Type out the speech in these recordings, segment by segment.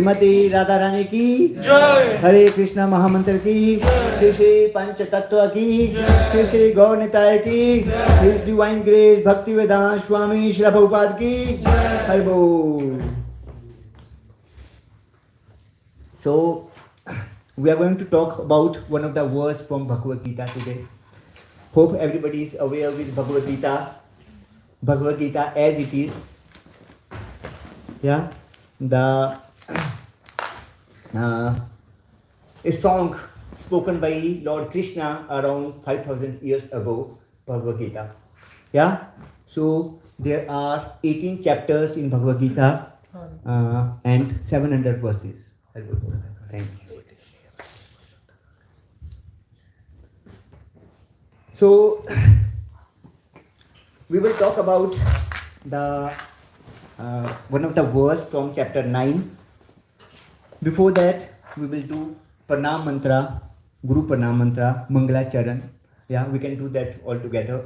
श्रीमती राधा रानी की जय। हरे कृष्णा महामंत्र की श्री श्री पंच तत्व की श्री श्री गौर निताय की हिज डिवाइन ग्रेस भक्ति वेदांत स्वामी श्री प्रभुपाद की हरि बोल. So we are going to talk about one of the verse from Bhagavad Gita today. Hope everybody is aware with Bhagavad Gita. Bhagavad Gita as it is. Yeah, the a song spoken by Lord Krishna around 5,000 years ago, Bhagavad Gita. Yeah, so there are 18 chapters in Bhagavad Gita and 700 verses. Thank you. So we will talk about the one of the verse from chapter 9. Before that, we will do Pranam Mantra, Guru Pranam Mantra, Mangala Charan. Yeah, we can do that all together.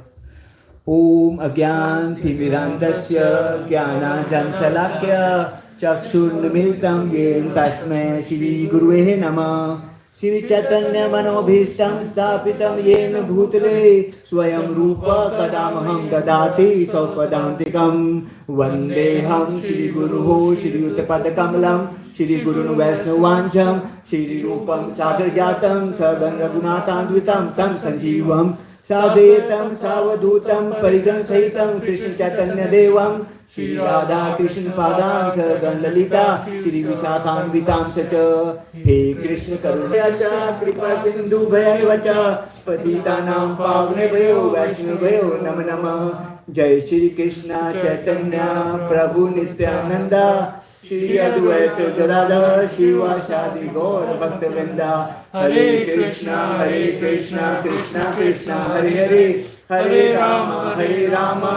Om Agyan Timirandasya Gyana Jansalakya Chakshurnamiltam Yen Tasme Shri Guruve Namah Shri Chaitanya Manobhishtam Stapitam Yen Bhutale Swayam Rupa Kadamaham Dadati Saupadantikam Vandeham Shri Guruho Shri Uttapadakamalam Shri Guru Vaisnavancham Shri Rupam Sagar Jatam Sagan Raghunathandvitam Tam Sanjeevam Sadetam Savadutam Parijan Sahitam Krishna Chaitanya Devam Shri Radha Krishna Padam Sagan Lalita Shri Visakhan Vitam Sacha He Krishna Karunaya Kripa Sindhu Bhayavacha Patitanam Pavne Bhayo Vaishnu Bhayo Nama Nama Jai Shri Krishna Chaitanya Prabhu Nityananda Shri Advaita Gadadhar Shivasadi Gaur Bhaktivinoda Hare Krishna Krishna Krishna Hare Hare Hare Rama Rama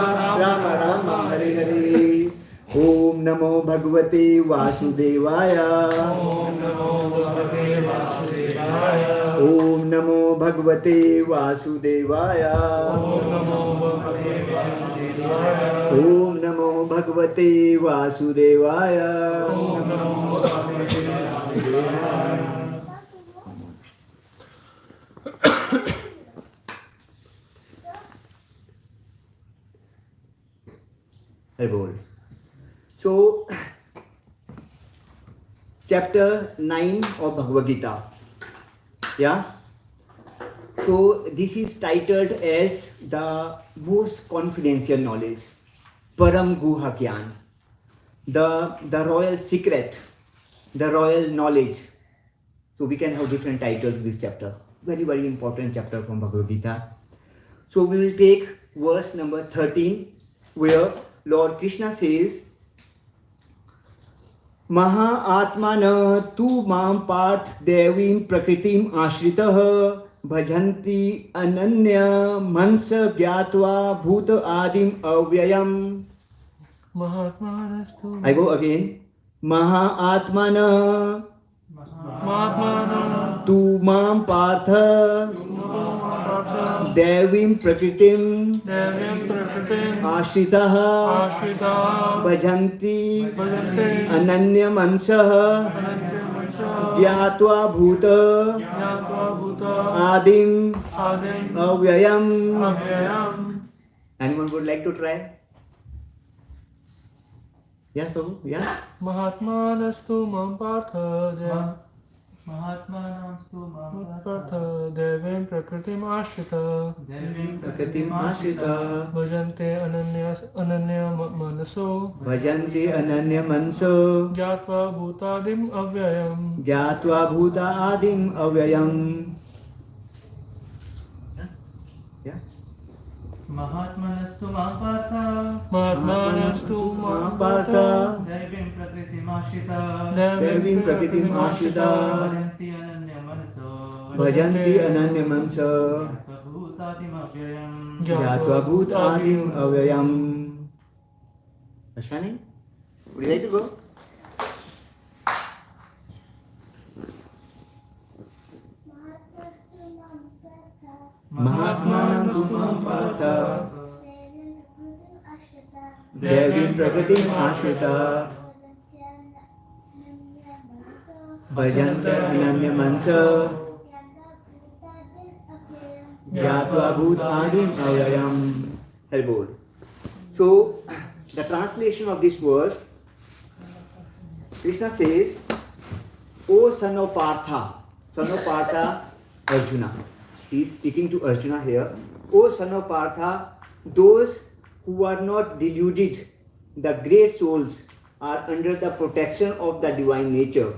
Rama Hare Hare. Om Namo Bhagavate Vasudevaya. Om Namo Bhagavate Vasudevaya. Om Namo Bhagavate Vasudevaya. Om Namo Bhagavate Vasudevaya. Om Namo Bhagavate Vasudevaya. Om Namo Bhagavate Vasudevaya. Hare Bol. So, chapter 9 of Bhagavad Gita. Yeah. So, this is titled as the most confidential knowledge. Param Guha Gyan. The royal secret. The royal knowledge. So, we can have different titles to this chapter. Very, very important chapter from Bhagavad Gita. So, we will take verse number 13, where Lord Krishna says, Maha Atmana tu mam parth devim prakritim ashritah bhajanti ananya mansa gyatva bhuta adim avyayam. Mahatmanastu. I go again. Maha Atmana tu mam partha devim prakritim ashritah bhajanti ananya mansah gyatva bhuta adim avyayam. Anyone would like to try? Yeah, so yeah. Mahatmanastu mam partha Mahatmanastu Partha devim prakritim ashrita Prakritim ashita bhajante ananya manaso bhajanti ananya manso gyatva bhutadim avyayam. gyatva bhuta adim avyayam. Yeah. Mahatmanastu Mahatmata Mahatmanastu mam partha Devim Prakritim Ashita Devim prakritim ashita Bhajanti Ananya Manaso bhajanti ananya manso Bhutadim Avyayam gyatva bhuta adim avyayam. Ashani, would you like to go? Mahatmanam tumam partha Devim prakritim ashita Bhajanta ananya mansa Gyatva bhut adim avyayam. Haribol. So, the translation of this verse, Krishna says, O son of Partha, Arjuna. He is speaking to Arjuna here. O son of Partha, those who are not deluded, the great souls, are under the protection of the divine nature.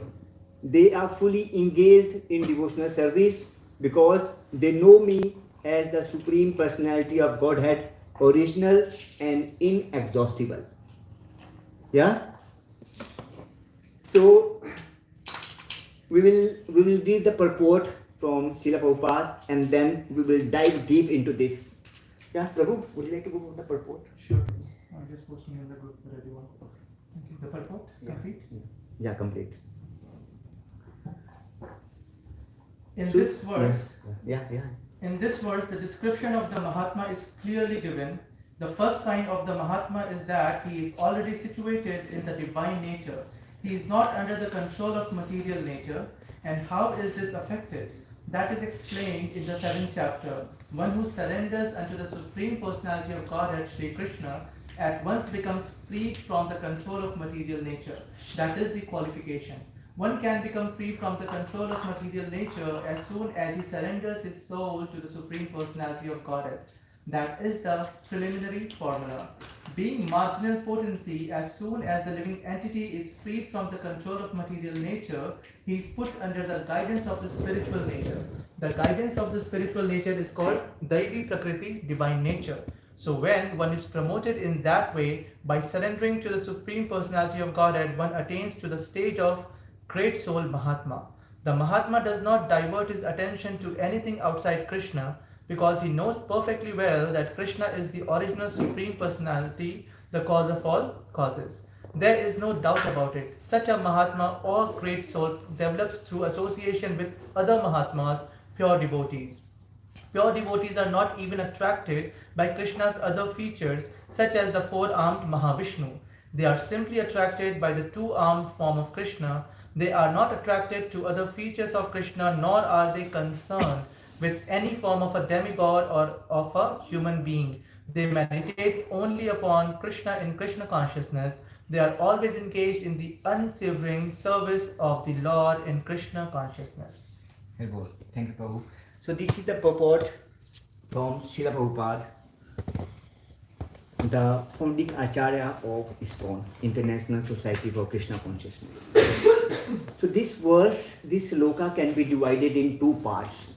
They are fully engaged in devotional service because they know me as the Supreme Personality of Godhead, original and inexhaustible. Yeah? So, we will read the purport from Srila Prabhupada and then we will dive deep into this. Yeah, Prabhu, would you like to go over the purport? Sure. I'm just posting in the group for everyone. Thank you. The purport? Complete? Yeah, complete. In So- this verse, Yeah. in this verse, the description of the Mahatma is clearly given. The first sign of the Mahatma is that he is already situated in the divine nature. He is not under the control of material nature. And how is this affected? That is explained in the 7th chapter. One who surrenders unto the Supreme Personality of Godhead, Sri Krishna, at once becomes freed from the control of material nature. That is the qualification. One can become free from the control of material nature as soon as he surrenders his soul to the Supreme Personality of Godhead. That is the preliminary formula. Being marginal potency, as soon as the living entity is freed from the control of material nature, he is put under the guidance of the spiritual nature. The guidance of the spiritual nature is called Daivi Prakriti, divine nature. So when one is promoted in that way, by surrendering to the Supreme Personality of Godhead, one attains to the stage of great soul Mahatma. The Mahatma does not divert his attention to anything outside Krishna because he knows perfectly well that Krishna is the original Supreme Personality, the cause of all causes. There is no doubt about it. Such a Mahatma or great soul develops through association with other Mahatmas, pure devotees. Pure devotees are not even attracted by Krishna's other features, such as the four-armed Mahavishnu. They are simply attracted by the two-armed form of Krishna. They are not attracted to other features of Krishna, nor are they concerned with any form of a demigod or of a human being. They meditate only upon Krishna in Krishna consciousness. They are always engaged in the unsavoring service of the Lord in Krishna consciousness. Thank you, Prabhu. So this is the purport from Srila Prabhupada, the founding Acharya of ISKCON, International Society for Krishna Consciousness. So this verse, this sloka can be divided in two parts.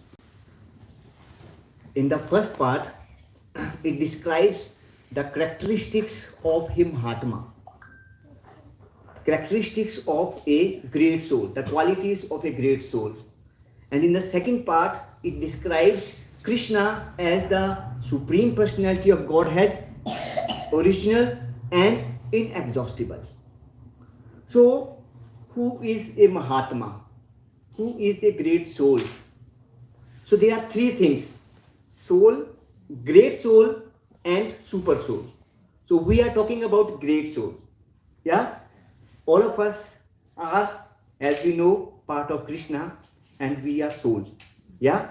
In the first part, it describes the characteristics of a Mahatma, characteristics of a great soul, the qualities of a great soul. And in the second part, it describes Krishna as the Supreme Personality of Godhead, original and inexhaustible. So, who is a Mahatma? Who is a great soul? So there are three things: soul, great soul and super soul. So we are talking about great soul. Yeah? All of us are, as we know, part of Krishna and we are soul. Yeah?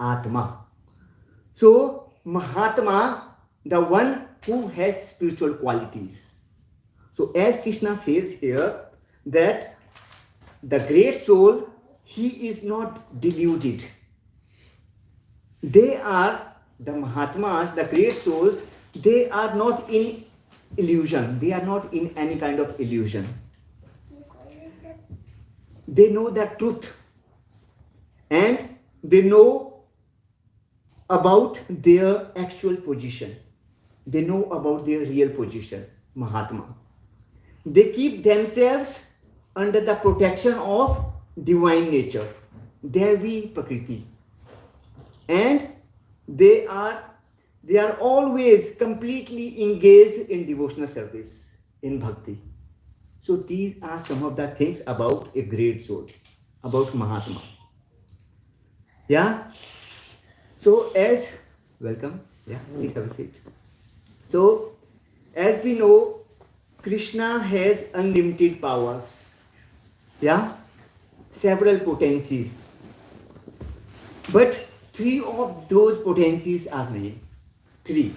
Atma. So Mahatma, the one who has spiritual qualities. So as Krishna says here, that the great soul, he is not deluded. They are the Mahatmas, the great souls, they are not in illusion. They are not in any kind of illusion. They know the truth and they know about their actual position. They know about their real position, Mahatma. They keep themselves under the protection of divine nature, Devi Prakriti. And they are always completely engaged in devotional service, in bhakti. So these are some of the things about a great soul, about Mahatma. Yeah? So welcome. Yeah, please have a seat. So, as we know, Krishna has unlimited powers. Yeah? several potencies. But three of those potencies are male. Three.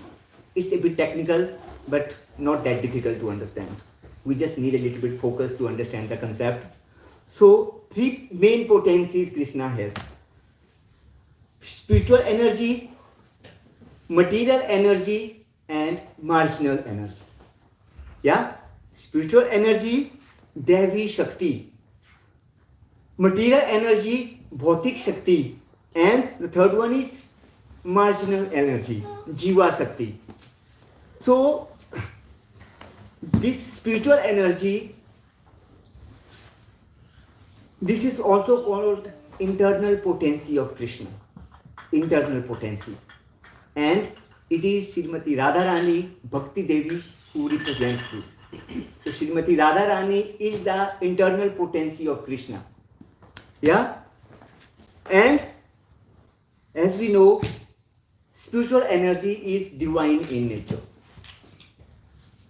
It's a bit technical, but not that difficult to understand. We just need a little bit focus to understand the concept. So, three main potencies Krishna has: spiritual energy, material energy, and marginal energy. Yeah? Spiritual energy, Devi Shakti. Material energy, Bhautik Shakti. And the third one is marginal energy, Jiva Shakti. So, this spiritual energy, this is also called internal potency of Krishna. Internal potency. And it is Srimati Radharani Bhakti Devi who represents this. So Srimati Radharani is the internal potency of Krishna. Yeah? And as we know, spiritual energy is divine in nature.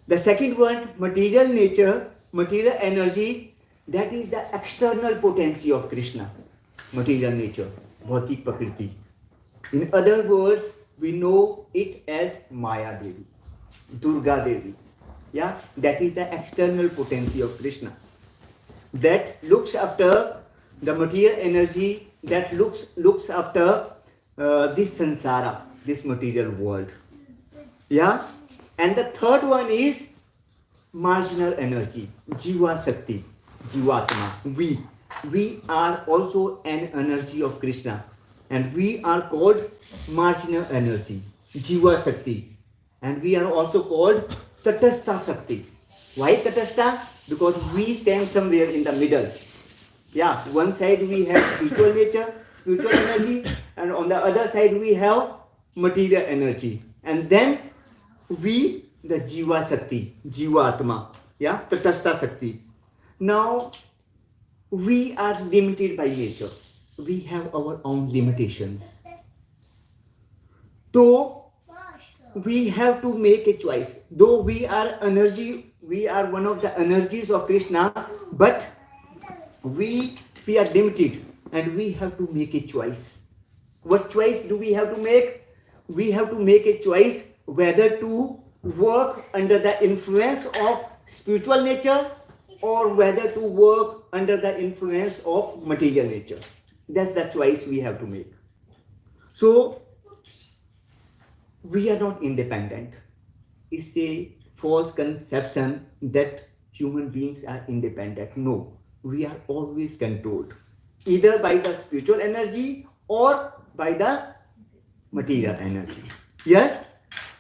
The second one, material nature, material energy, that is the external potency of Krishna. Material nature, Bhautik Prakriti. In other words, we know it as Maya Devi, Durga Devi. Yeah, that is the external potency of Krishna. That looks after the material energy, that looks after this sansara, this material world. Yeah, and the third one is marginal energy, Jiva Shakti, Jivatma. We are also an energy of Krishna, and we are called marginal energy, Jiva Shakti, and we are also called Tatastha Shakti. Why Tatastha? Because we stand somewhere in the middle. Yeah, one side we have spiritual nature, spiritual energy, and on the other side we have material energy. And then we, the Jiva Shakti, Jiva Atma, yeah, Tatastha Shakti. Now, we are limited by nature. We have our own limitations. So, we have to make a choice. Though we are energy, we are one of the energies of Krishna, but we are limited and we have to make a choice. What choice do we have to make? We have to make a choice whether to work under the influence of spiritual nature or whether to work under the influence of material nature. That's the choice we have to make. So, we are not independent. It's a false conception that human beings are independent. No, we are always controlled, either by the spiritual energy or by the material energy. Yes?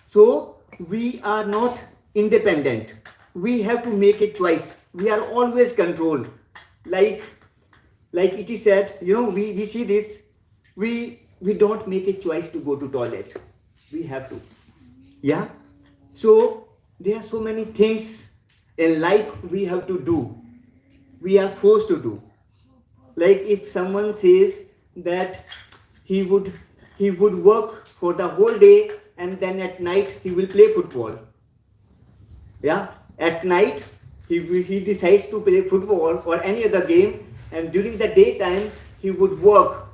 So, we are not independent. We have to make a choice. We are always controlled. Like it is said, we see this, we don't make a choice to go to toilet. We have to. Yeah? So, there are so many things in life we have to do. We are forced to do. Like if someone says that he would work for the whole day and then at night he will play football. Yeah? At night he decides to play football or any other game, and during the daytime he would work.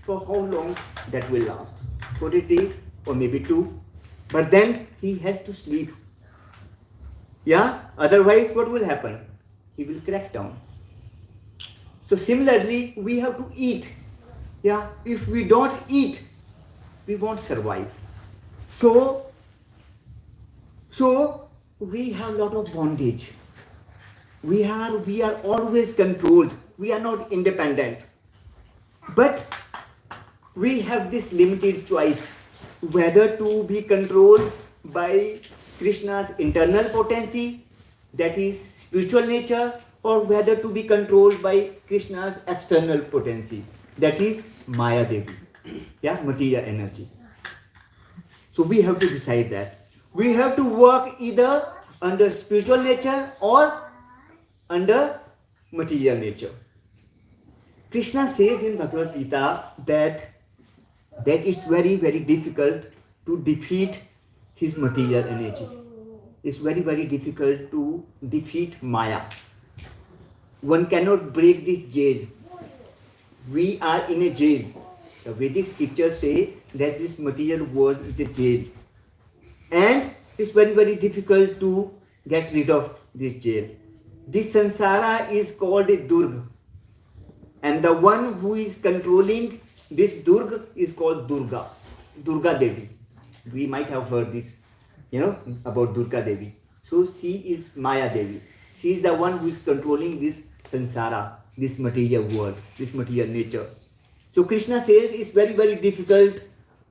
For how long that will last? 40 days or maybe 2. But then he has to sleep. Yeah? Otherwise what will happen? He will crack down. So similarly, we have to eat. Yeah? If we don't eat, we won't survive. So we have a lot of bondage. We are always controlled. We are not independent. But we have this limited choice whether to be controlled by Krishna's internal potency, that is spiritual nature, or whether to be controlled by Krishna's external potency, that is Maya Devi, yeah, material energy. So we have to decide that. We have to work either under spiritual nature or under material nature. Krishna says in Bhagavad Gita that it's very, very difficult to defeat his material energy. It's very, very difficult to defeat Maya. One cannot break this jail. we are in a jail. The Vedic scriptures say that this material world is a jail. And it's very, very difficult to get rid of this jail. This samsara is called a Durga. And the one who is controlling this Durga is called Durga. Durga Devi. We might have heard this, about Durga Devi. So she is Maya Devi. She is the one who is controlling this samsara, this material world, this material nature. So Krishna says it's very, very difficult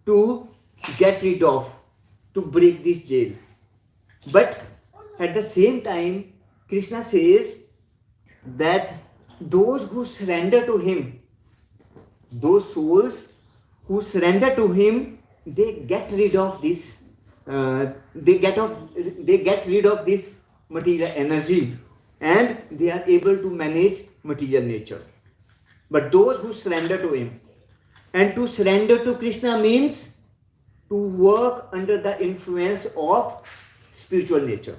to get rid of, to break this jail. But at the same time, Krishna says that those who surrender to him, those souls who surrender to him, they get rid of this. They get rid of this material energy, and they are able to manage material nature. But those who surrender to him, and to surrender to Krishna means to work under the influence of spiritual nature,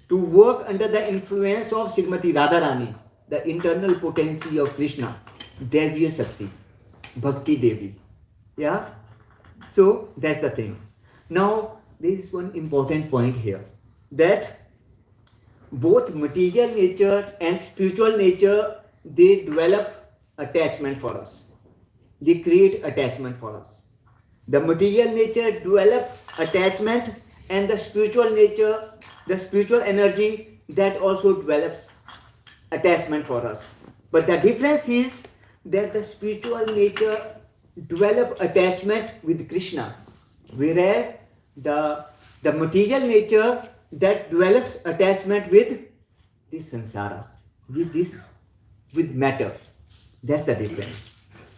to work under the influence of Srimati Radharani, the internal potency of Krishna, Deviya Shakti, Bhakti Devi. Yeah? So that's the thing. Now, there is one important point here, that both material nature and spiritual nature, they develop attachment for us. They create attachment for us. The material nature develops attachment, and the spiritual nature, the spiritual energy, that also develops attachment for us. But the difference is that the spiritual nature develops attachment with Krishna, whereas the material nature that develops attachment with this samsara, with matter. That's the difference.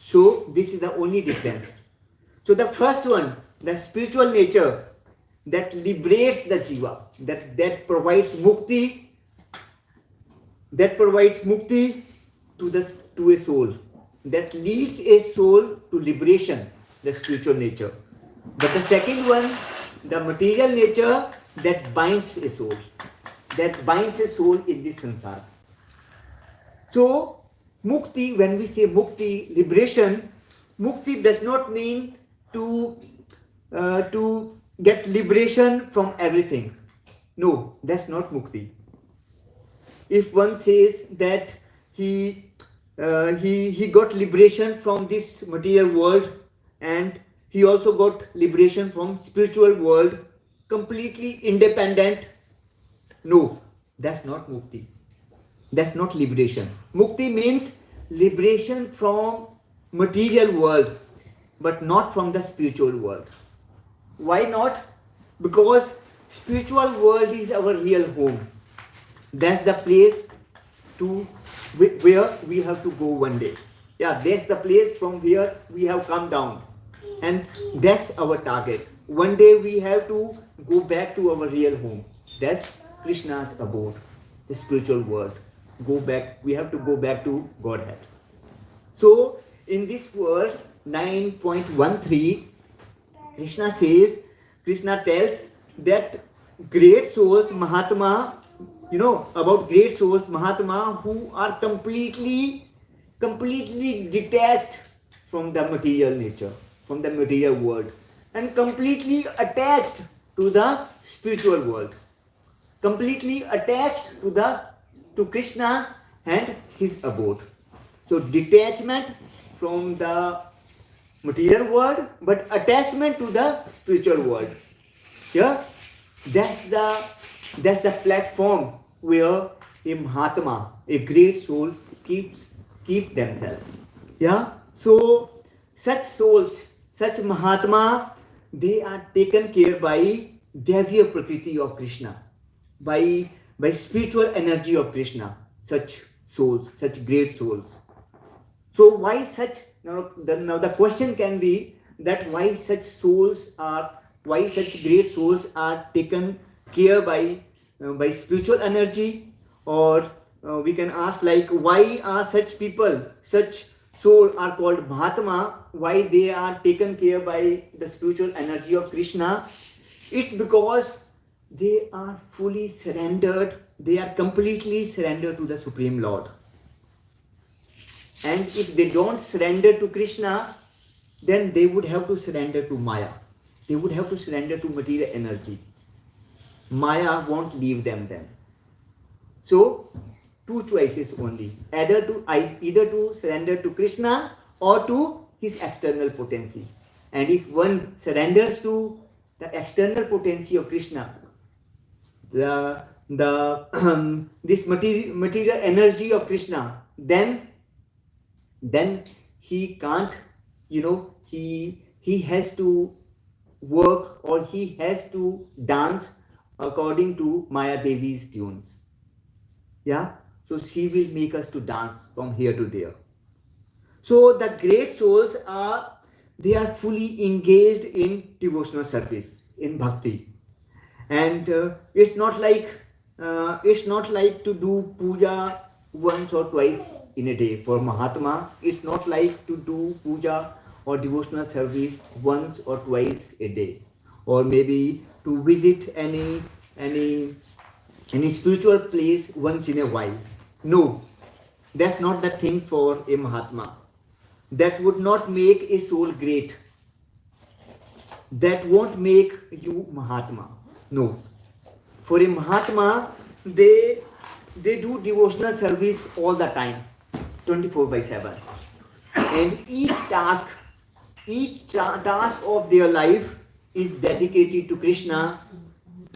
So this is the only difference. So the first one, the spiritual nature that liberates the jiva, that provides mukti, to a soul, that leads a soul to liberation, the spiritual nature. But the second one, the material nature that binds a soul, in this samsara. So mukti, when we say mukti, liberation, mukti does not mean to get liberation from everything. No, that's not mukti. If one says that he got liberation from this material world, and he also got liberation from spiritual world, completely independent, no, that's not mukti. That's not liberation. Mukti means liberation from material world, but not from the spiritual world. Why not? Because spiritual world is our real home. That's the place where we have to go one day. Yeah, that's the place from where we have come down. And that's our target. One day we have to go back to our real home. That's Krishna's abode, the spiritual world. We have to go back to Godhead. So in this verse 9.13, Krishna tells that great souls, Mahatma, about great souls, Mahatma, who are completely detached from the material nature, from the material world, and completely attached to the spiritual world, completely attached to Krishna and his abode. So detachment from the material world, but attachment to the spiritual world. Yeah, that's the platform where a Mahatma, a great soul, keep themselves. Yeah. So such souls, such Mahatma, they are taken care by Deviya Prakriti of Krishna, by spiritual energy of Krishna. Such souls, such great souls. So why such? Now the question can be that why such great souls are taken care by spiritual energy, or we can ask like why are such people, such soul are called Mahatma, why they are taken care by the spiritual energy of Krishna? It's because they are fully surrendered, they are completely surrendered to the Supreme Lord. And if they don't surrender to Krishna, then they would have to surrender to Maya. They would have to surrender to material energy. Maya won't leave them then. So, two choices only. Either to surrender to Krishna or to his external potency. And if one surrenders to the external potency of Krishna, this material energy of Krishna, then he can't, he has to work, or he has to dance according to Maya Devi's tunes. Yeah, so she will make us to dance from here to there. So the great souls are fully engaged in devotional service, in bhakti. And it's not like to do puja once or twice in a day. For Mahatma, it's not like to do puja or devotional service once or twice a day, or maybe to visit any spiritual place once in a while. No, that's not the thing for a Mahatma. That would not make a soul great. That won't make you Mahatma. No. For a Mahatma, they do devotional service all the time, 24/7. And each task of their life is dedicated to Krishna,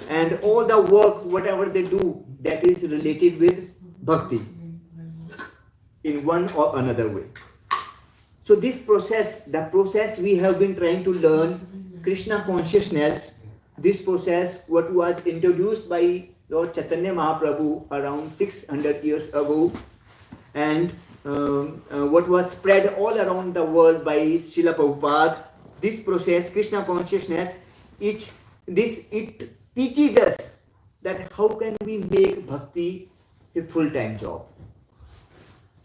and all the work, whatever they do, that is related with bhakti in one or another way. So this process, the process we have been trying to learn, Krishna consciousness, this process what was introduced by Lord Chaitanya Mahaprabhu around 600 years ago, and what was spread all around the world by Srila Prabhupada, this process, Krishna consciousness, it teaches us that how can we make bhakti a full-time job.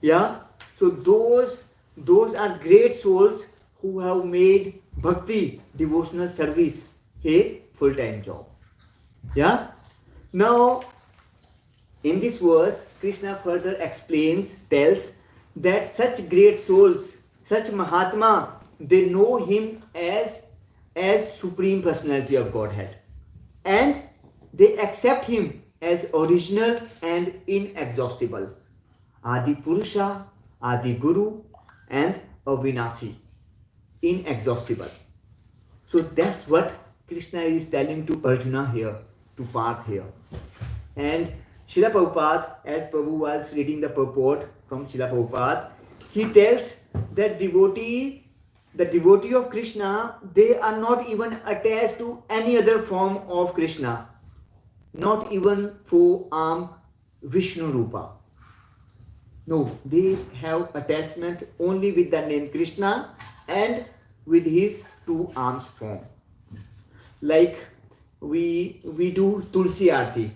Yeah, so those are great souls who have made bhakti, devotional service, a full-time job. Yeah. Now, in this verse, Krishna further tells that such great souls, such Mahatma, they know him as Supreme Personality of Godhead, and they accept him as original and inexhaustible, Adi Purusha, Adi Guru, and Avinasi, inexhaustible. So that's what Krishna is telling to Arjuna here, to Parth here. And Srila Prabhupada, as Prabhu was reading the purport from Srila Prabhupada, he tells that the devotee of Krishna, they are not even attached to any other form of Krishna, not even for Vishnu Rupa. No, they have attachment only with the name Krishna and with his two arms form. Like we do Tulsi Aarti.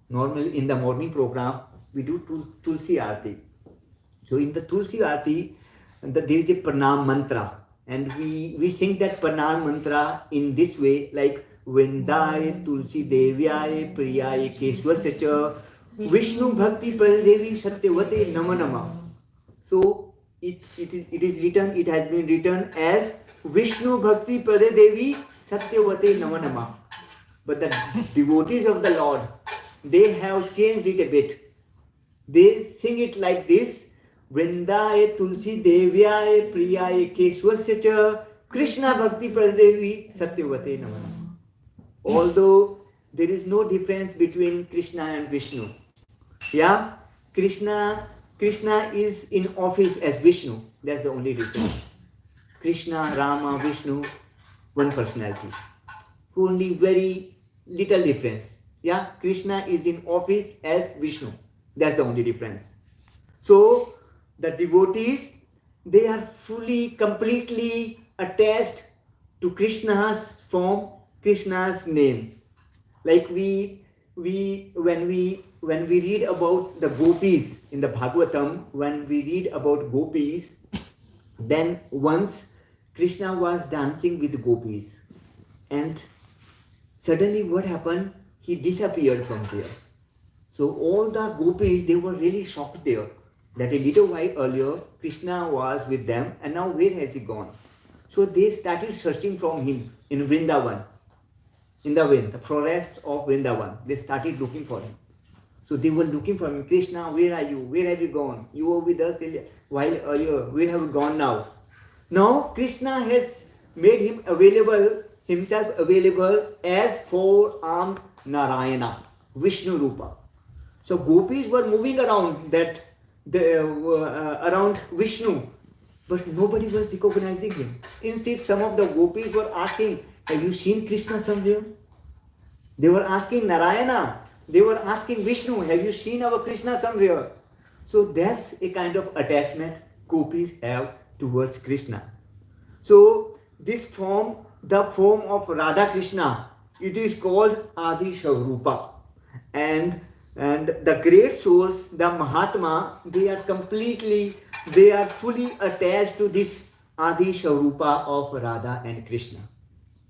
Normally in the morning program, we do Tulsi Aarti. So in the Tulsi Aarti, there is a Pranam mantra. And we sing that Pranam mantra in this way, like Vrindaye Tulsi Devyaya Priyaye Keswasacha Vishnu Bhakti Paradevi Satyavate Nama Nama. So it has been written as Vishnu Bhakti Paradevi Satyavate Nama Nama. But the devotees of the Lord, they have changed it a bit. They sing it like this: Vrindaye Tulsi Devyaye Priyaye Keswasya Krishna Bhakti Paradevi Satyavate Nama Nama. Although there is no difference between Krishna and Vishnu. Yeah, Krishna is in office as Vishnu. That's the only difference. Krishna, Rama, Vishnu, one personality. Only very little difference. Yeah, Krishna is in office as Vishnu. That's the only difference. So the devotees, they are fully, completely attached to Krishna's form, Krishna's name. Like when we read about the gopis in the Bhagavatam, when we read about gopis, then once Krishna was dancing with gopis, and suddenly what happened? He disappeared from there. So all the gopis, they were really shocked there. that a little while earlier Krishna was with them, and now where has he gone? So they started searching for him in Vrindavan, in the wind, the forest of Vrindavan. They started looking for him. So they were looking for him. Krishna, where are you? Where have you gone? You were with us a while earlier. Where have you gone now? Now Krishna has made himself available as four-armed Narayana, Vishnu Rupa. So gopis were moving around around Vishnu, but nobody was recognizing him. Instead, some of the gopis were asking, "Have you seen Krishna somewhere?" They were asking Narayana. They were asking Vishnu, "Have you seen our Krishna somewhere?" So that's a kind of attachment gopis have towards Krishna. So this form, the form of Radha Krishna, it is called Adi Shaurupa. And the great souls, the Mahatma, they are fully attached to this Adi Shaurupa of Radha and Krishna.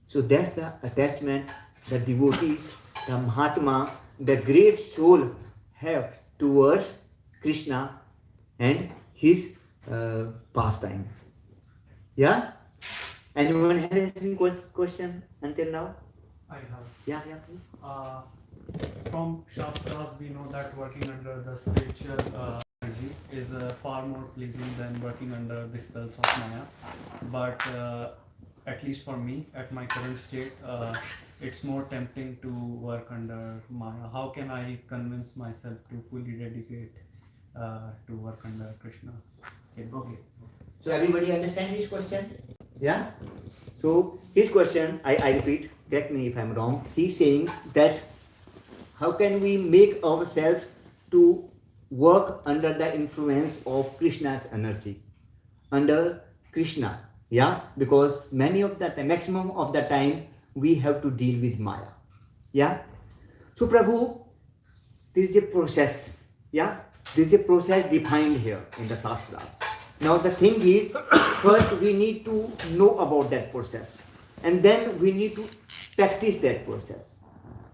So that's the attachment the devotees, the Mahatma, the great soul have towards Krishna and his pastimes. Yeah? Anyone have any question until now? I have. Yeah, please. From Shastras, we know that working under the spiritual energy is far more pleasing than working under the spells of Maya. But at least for me, at my current state, it's more tempting to work under Maya. How can I convince myself to fully dedicate to work under Krishna? Okay. So everybody understand his question? Yeah? So his question, I repeat, correct me if I'm wrong. He's saying that how can we make ourselves to work under the influence of Krishna's energy? Under Krishna. Yeah? Because maximum of the time we have to deal with Maya. Yeah? So Prabhu, there is a process. Yeah? There is a process defined here in the Shastras. Now the thing is, first we need to know about that process. And then we need to practice that process.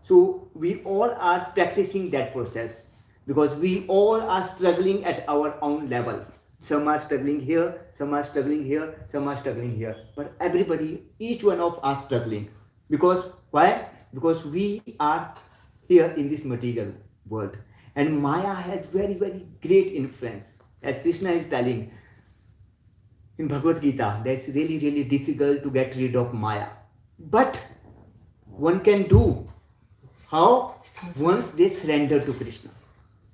So we all are practicing that process because we all are struggling at our own level. Some are struggling here, some are struggling here, some are struggling here. But everybody, each one of us struggling. Because why? Because we are here in this material world. And Maya has very, very great influence. As Krishna is telling in Bhagavad Gita, that's really, really difficult to get rid of Maya. But one can do. How? Once they surrender to Krishna.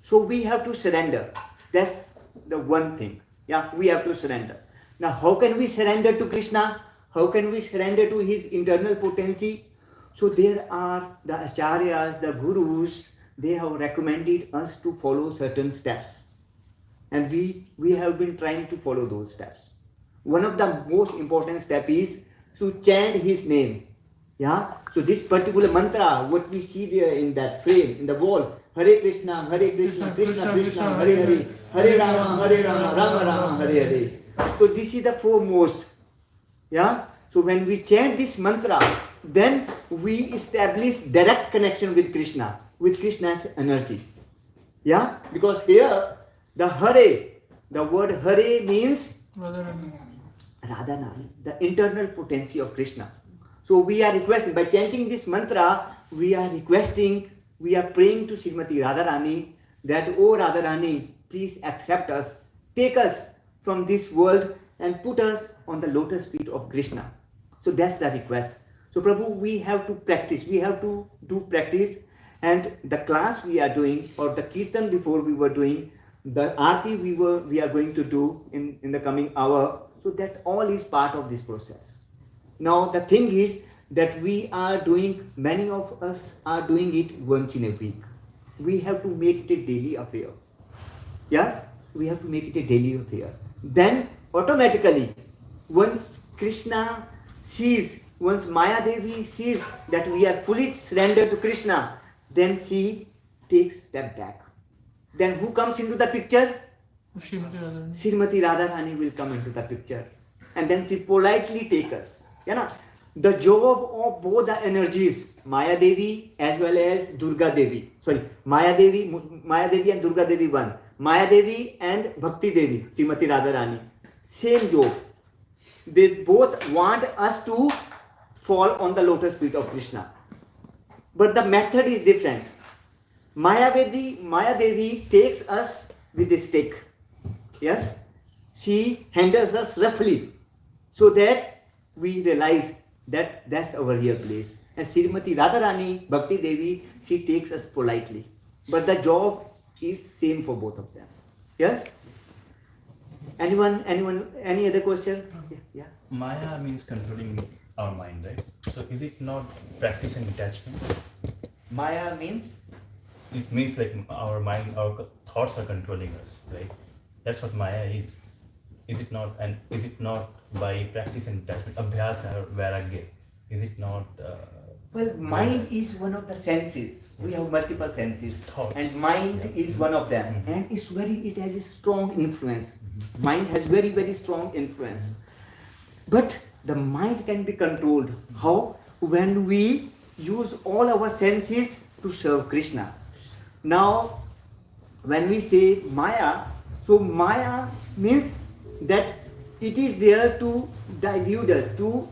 So we have to surrender. That's the one thing. Yeah, we have to surrender. Now, how can we surrender to Krishna? How can we surrender to his internal potency? So there are the acharyas, the gurus, they have recommended us to follow certain steps. And we have been trying to follow those steps. One of the most important steps is to chant his name. Yeah. So this particular mantra, what we see there in that frame, in the wall, Hare Krishna, Krishna Krishna, Hare Hare, Hare Rama, Rama Rama, Hare Hare. So this is the foremost. Yeah. So when we chant this mantra, then we establish direct connection with Krishna, with Krishna's energy. Yeah. Because here the Hare, the word Hare means Radharani, the internal potency of Krishna. So we are requesting, by chanting this mantra, we are praying to Srimati Radharani that, "Oh Radharani, please accept us, take us from this world and put us on the lotus feet of Krishna." So that's the request. So Prabhu, we have to practice, we have to do practice, and the class we are doing, or the kirtan before we were doing, the aarti we are going to do in the coming hour, so that all is part of this process. Now the thing is that many of us are doing it once in a week. We have to make it a daily affair. Yes, we have to make it a daily affair. Then automatically, once Maya Devi sees that we are fully surrendered to Krishna, then she takes step back. Then who comes into the picture? Srimati Radharani will come into the picture. And then she politely takes us. Yeah, na? the job of both the energies, Maya Devi as well as Durga Devi. Sorry, Maya Devi and Durga Devi one. Maya Devi and Bhakti Devi, Srimati Radharani. Same job. They both want us to fall on the lotus feet of Krishna. But the method is different. Maya Devi takes us with a stick. Yes? She handles us roughly so that we realize that that's our real place. And Srimati Radharani, Bhakti Devi, she takes us politely. But the job is same for both of them. Yes? Anyone, any other question? Yeah. Maya means controlling our mind, right? So is it not practicing detachment? Maya means? It means like our mind, our thoughts are controlling us, right? That's what Maya is. Is it not? And is it not by practicing detachment, abhyasa or vairagya? Is it not? Well, mind is one of the senses. We have multiple senses, Thoughts. and mind Yeah. is one of them. Mhm. And it has a strong influence. Mind has very, very strong influence. But the mind can be controlled. How? When we use all our senses to serve Krishna. Now, when we say Maya, so Maya means that it is there to dilute us, to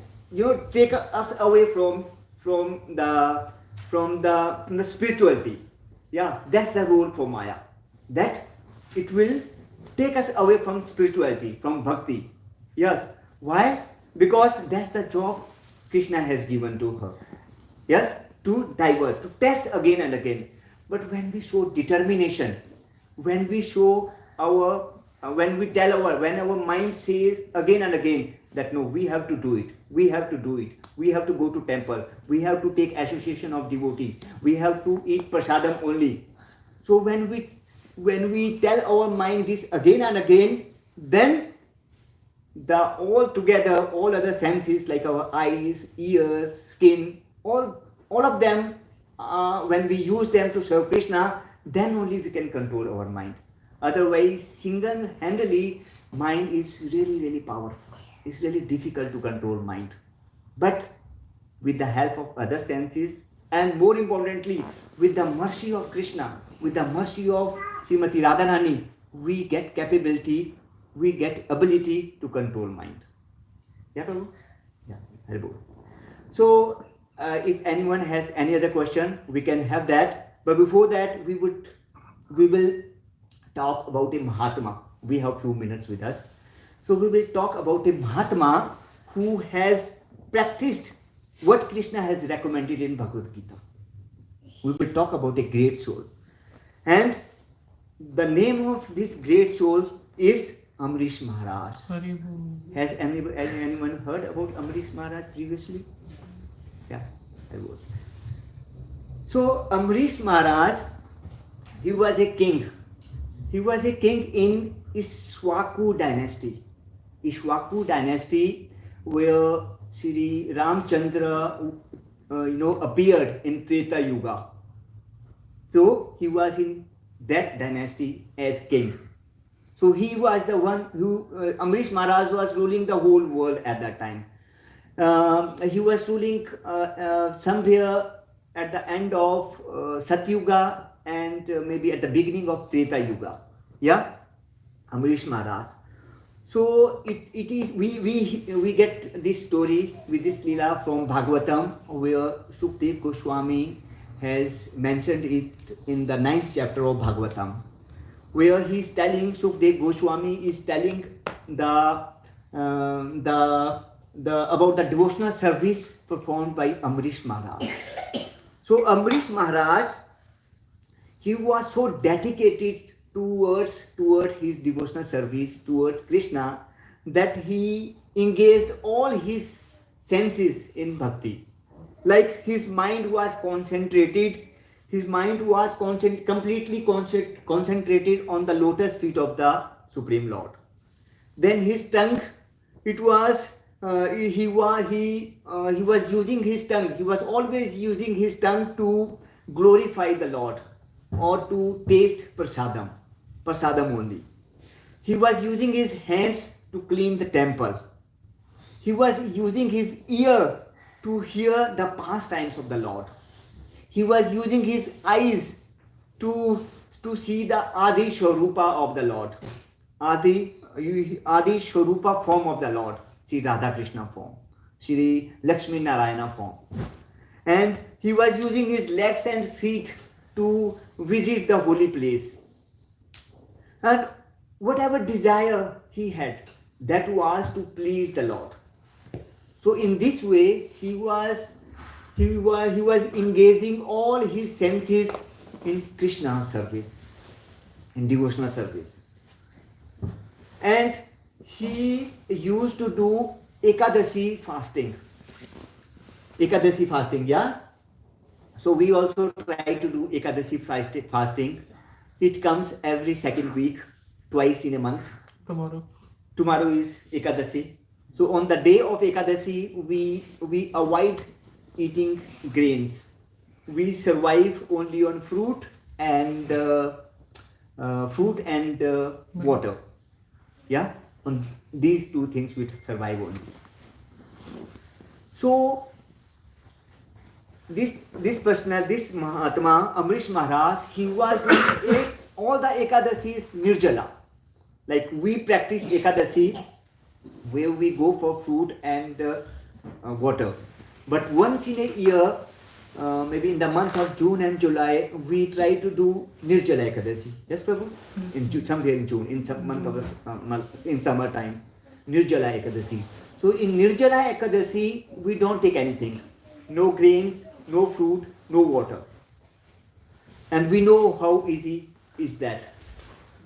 take us away from the spirituality. Yeah, that's the role for Maya. That it will take us away from spirituality, from bhakti. Yes. Why? Because that's the job Krishna has given to her. Yes, to divert, to test again and again. But when we show determination, when we show when our mind says again and again that no, we have to do it, we have to do it, we have to go to temple, we have to take association of devotee, we have to eat prasadam only. So when we tell our mind this again and again, then all other senses like our eyes, ears, skin, all of them, when we use them to serve Krishna, then only we can control our mind. Otherwise, single-handedly, mind is really, really powerful. It's really difficult to control mind. But with the help of other senses, and more importantly, with the mercy of Krishna, with the mercy of Srimati Radharani, we get capability, we get ability to control mind. Yeah, Prabhu? Yeah, very good. So, if anyone has any other question, we can have that. But before that, we will talk about a Mahatma. We have few minutes with us. So we will talk about a Mahatma who has practiced what Krishna has recommended in Bhagavad Gita. We will talk about a great soul. And the name of this great soul is Amrish Maharaj. Hari Bol. Has anyone heard about Amrish Maharaj previously? Yeah, I was. So Amrish Maharaj, he was a king. He was a king in Ishwaku dynasty. Ishwaku dynasty, where Sri Ramchandra, appeared in Treta Yuga. So he was in that dynasty as king. So he was the one who, Amrish Maharaj was ruling the whole world at that time. He was ruling somewhere at the end of Satyuga and maybe at the beginning of Treta Yuga. Yeah, Amrish Maharaj. So it is we get this story with this lila from Bhagavatam, where Sukdev Goswami has mentioned it in the 9th chapter of Bhagavatam, where he is telling, Sukdev Goswami is telling about the devotional service performed by Amrish Maharaj. So Amrish Maharaj, he was so dedicated towards his devotional service towards Krishna that he engaged all his senses in bhakti. Like his mind was concentrated, completely concentrated on the lotus feet of the Supreme Lord. Then his tongue, he was using his tongue. He was always using his tongue to glorify the Lord or to taste prasadam only. He was using his hands to clean the temple. He was using his ear to hear the pastimes of the Lord. He was using his eyes to see the Adi Sharupa of the Lord. Adi Sharupa form of the Lord. Sri Radha Krishna form. Sri Lakshmi Narayana form. And he was using his legs and feet to visit the holy place. And whatever desire he had, that was to please the Lord. So in this way, he was engaging all his senses in Krishna's service, in devotional service. And he used to do Ekadashi fasting. Ekadashi fasting, yeah? So we also try to do Ekadashi fasting. It comes every second week, twice in a month. Tomorrow is Ekadashi. So on the day of Ekadashi, we avoid eating grains. We survive only on fruit and water. Yeah, on these two things we survive only. So this Mahatma Amrish Maharaj, he was doing all the Ekadashis Nirjala. Like we practice Ekadashi, where we go for fruit and water. But once in a year, maybe in the month of June and July, we try to do Nirjala Ekadashi. Yes, Prabhu? Somewhere in June, in some month of the in summer time, Nirjala Ekadashi. So in Nirjala Ekadashi, we don't take anything. No grains, no fruit, no water. And we know how easy is that.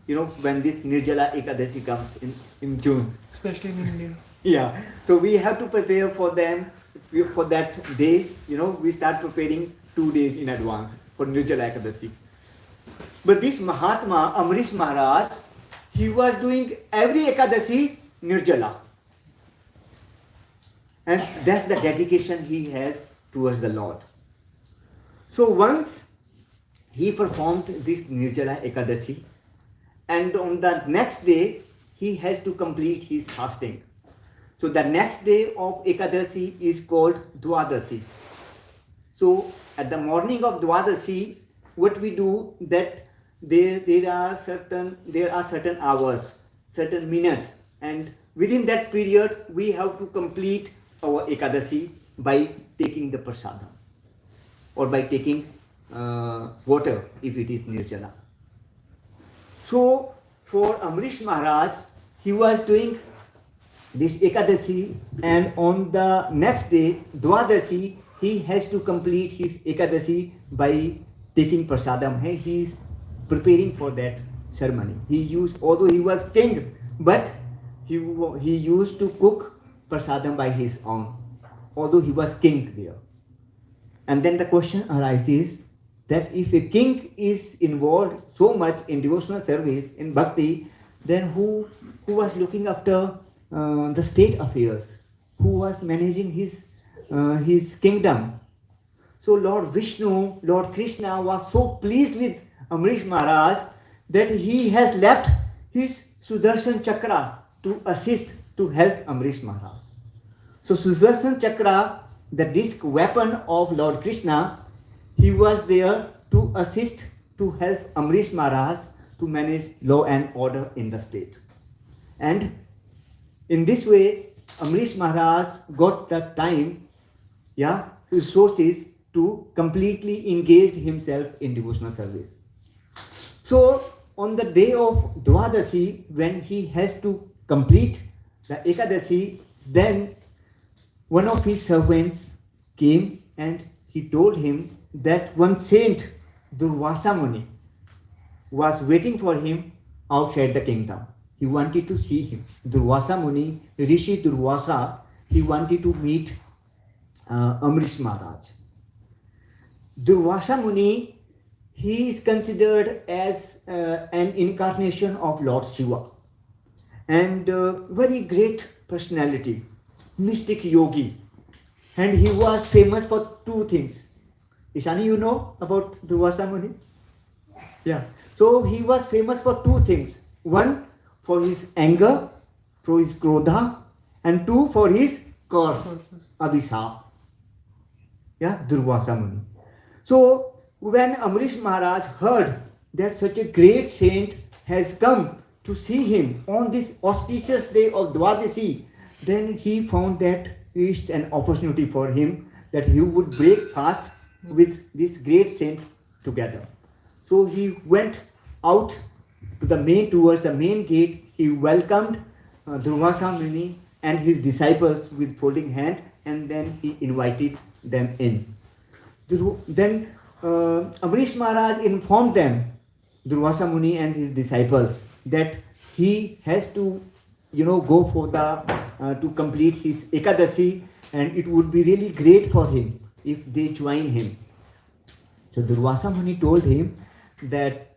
You know, when this Nirjala Ekadashi comes in June. Especially in India. Yeah. So we have to prepare for them, for that day. You know, we start preparing 2 days in advance for Nirjala Ekadashi. But this Mahatma, Amrish Maharaj, he was doing every Ekadashi Nirjala. And that's the dedication he has towards the Lord. So once he performed this Nirjala Ekadashi, and on the next day, he has to complete his fasting. So the next day of Ekadashi is called Dwadashi. So at the morning of Dwadashi, what we do that there are certain hours, certain minutes, and within that period we have to complete our Ekadashi by taking the prasadam or by taking water if it is Nirjala. So for Amrish Maharaj, he was doing this Ekadashi, and on the next day, Dwadashi, he has to complete his Ekadashi by taking prasadam. He is preparing for that ceremony. Although he was king, but he used to cook prasadam by his own, although he was king there. And then the question arises that if a king is involved so much in devotional service, in bhakti, then who was looking after the state affairs? Who was managing his kingdom? So Lord Vishnu, Lord Krishna was so pleased with Amrish Maharaj that he has left his Sudarshan Chakra to assist, to help Amrish Maharaj. So Sudarshan Chakra, the disc weapon of Lord Krishna, he was there to assist, to help Amrish Maharaj to manage law and order in the state. And in this way, Amrish Maharaj got the time, resources to completely engage himself in devotional service. So on the day of Dwadashi, when he has to complete the Ekadashi, then one of his servants came and he told him that one saint, Durvasa Muni, was waiting for him outside the kingdom. He wanted to see him. Durvasa Muni, Rishi Durvasa, he wanted to meet Amrish Maharaj. Durvasa Muni, he is considered as an incarnation of Lord Shiva, and very great personality, mystic yogi, and he was famous for 2 things. Ishani, you know about Durvasa Muni? Yeah. So he was famous for 2 things. 1, for his anger, for his krodha, and 2, for his curse, abhisap. Yeah, Durvasa Muni. So when Amrish Maharaj heard that such a great saint has come to see him on this auspicious day of Dwadasi, then he found that it's an opportunity for him that he would break fast with this great saint together. So he went out to the main towards the main gate. He welcomed Durvasa Muni and his disciples with folding hand, and then he invited them in. Then Amrish Maharaj informed them, Durvasa Muni and his disciples, that he has to, go for the to complete his Ekadasi, and it would be really great for him if they join him. So Durvasa Muni told him that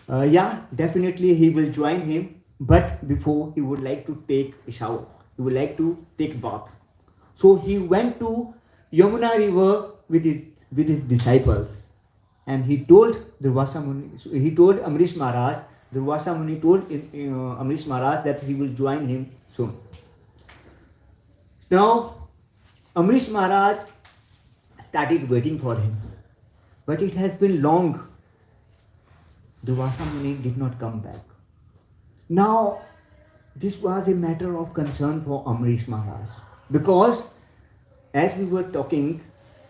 yeah, definitely he will join him, but before he would like to take a shower, he would like to take bath. So he went to Yamuna river with his disciples, and he told Durvasa Muni, he told Amrish Maharaj, Durvasa Muni told Amrish Maharaj that he will join him soon. Now Amrish Maharaj started waiting for him, but it has been long. Durvasa Muni did not come back. Now this was a matter of concern for Amrish Maharaj, because as we were talking,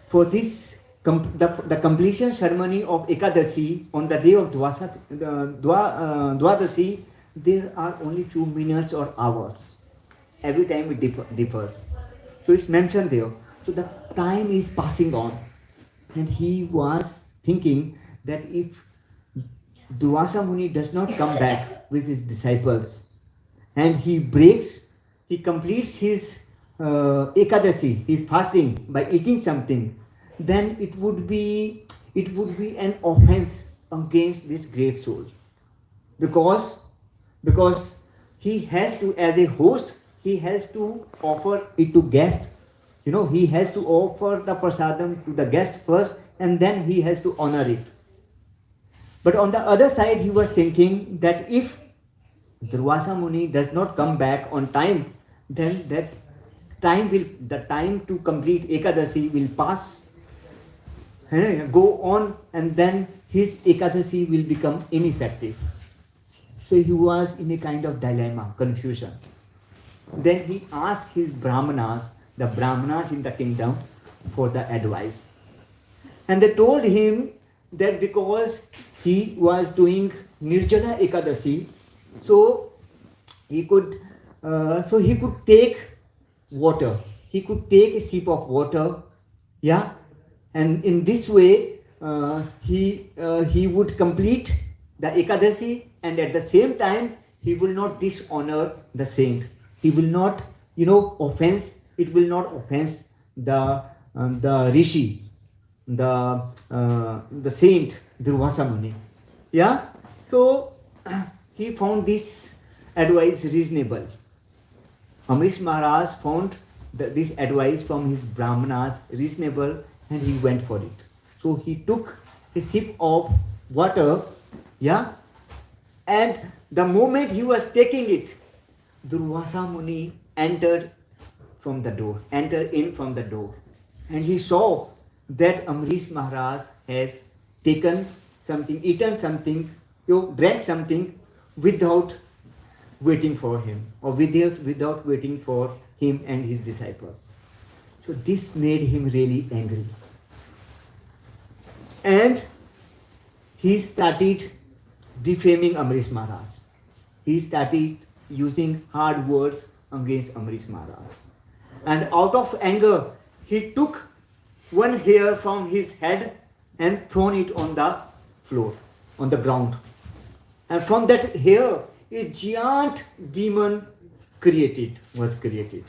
for this the completion ceremony of Ekadasi on the day of Dwadasi, there are only few minutes or hours. Every time it differs. So it's mentioned there. So the time is passing on, and he was thinking that if Durvasa Muni does not come back with his disciples, and he completes his Ekadasi, his fasting, by eating something, then it would be an offense against this great soul, because he has to, as a host, he has to offer it to guest. He has to offer the prasadam to the guest first, and then he has to honor it. But on the other side, he was thinking that if Durvasa Muni does not come back on time, then the time to complete Ekadasi will pass, go on, and then his Ekadasi will become ineffective. So he was in a kind of dilemma, confusion. Then he asked his Brahmanas, the Brahmanas in the kingdom, for the advice. And they told him that because he was doing Nirjala Ekadasi, so he could take water. He could take a sip of water, yeah, and in this way he would complete the Ekadasi, and at the same time he will not dishonor the saint. He will not, offense. It will not offense the rishi, the saint Durvasa Muni. Yeah. So he found this advice reasonable. Amrish Maharaj found this advice from his Brahmanas reasonable, and he went for it. So he took a sip of water, yeah, and the moment he was taking it, Durvasa Muni entered in from the door, and he saw that Amrish Maharaj has taken something, eaten something, drank something without waiting for him, or without waiting for him and his disciples. So this made him really angry, and he started defaming Amrish Maharaj. He started using hard words against Amrish Maharaj, and out of anger he took one hair from his head and thrown it on the floor, on the ground, and from that hair a giant demon was created,